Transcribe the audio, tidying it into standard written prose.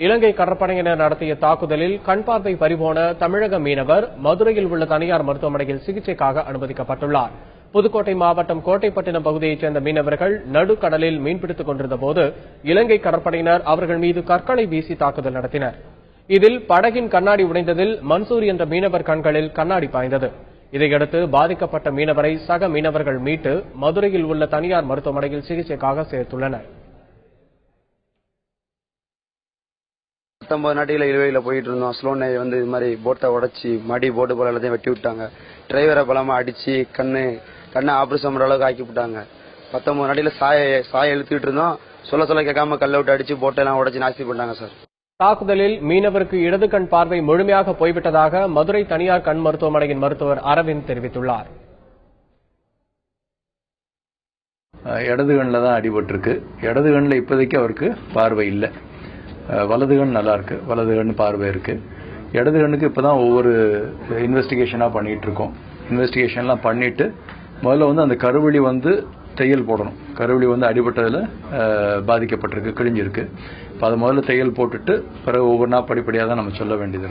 இலங்கை கடற்படையினர் நடத்திய தாக்குதலில் கண் பார்வை பறிபோன தமிழக மீனவர் மதுரையில் உள்ள தனியார் மருத்துவமனையில் சிகிச்சைக்காக அனுமதிக்கப்பட்டுள்ளார். புதுக்கோட்டை மாவட்டம் கோட்டைப்பட்டினம் பகுதியைச் சேர்ந்த மீனவர்கள் நடுக்கடலில் மீன்பிடித்துக் கொண்டிருந்தபோது இலங்கை கடற்படையினர் அவர்கள் மீது கற்களை வீசி தாக்குதல் நடத்தினர். இதில் படகின் கண்ணாடி உடைந்ததில் மன்சூர் என்ற மீனவர் கண்களில் கண்ணாடி பாய்ந்தது. இதையடுத்து பாதிக்கப்பட்ட மீனவரை சக மீனவர்கள் மீட்டு மதுரையில் உள்ள தனியார் மருத்துவமனையில் சிகிச்சைக்காக சேர்த்துள்ளனர். 19 நாட்டில இழுவையில் போயிட்டு இருந்தோம். ஸ்லோனை வந்து இது மாதிரி போட்டை உடைச்சி மடி போட்டு போல எல்லாத்தையும் வெட்டி விட்டாங்க. டிரைவரை பலமா அடிச்சு கண்ணை ஆபரேஷன் பண்ற அளவுக்கு ஆக்கி விட்டாங்க. 19 நாட்டில சாய இழுத்துக்கிட்டு இருந்தோம். சொல்ல கேட்காம கல்ல விட்டு அடிச்சு போட்டெல்லாம் உடைச்சு நாஸ்தி பண்ணாங்க சார். தாக்குதலில் மீனவருக்கு இடது கண் பார்வை முழுமையாக போய்விட்டதாக மதுரை தனியார் கண் மருத்துவமனையின் மருத்துவர் அரவிந்த் தெரிவித்துள்ளார். இடது கண்ணில் தான் அடிபட்டிருக்கு. இடது கண்ணில் இப்போதைக்கு அவருக்கு பார்வை இல்லை. வலது கண் நல்லா இருக்கு. வலது கண் பார்வை இருக்கு. இடது கண்ணுக்கு இப்பதான் ஒவ்வொரு இன்வெஸ்டிகேஷனா பண்ணிட்டு இருக்கோம். இன்வெஸ்டிகேஷன்லாம் பண்ணிட்டு முதல்ல வந்து அந்த கருவழி வந்து தையல் போடணும். கருவழி வந்து அடிபட்டதுல பாதிக்கப்பட்டிருக்கு, கிழிஞ்சிருக்கு. அதை முதல்ல தையல் போட்டுட்டு பிறகு ஒவ்வொன்றா படிப்படியாக தான் நம்ம சொல்ல வேண்டியது.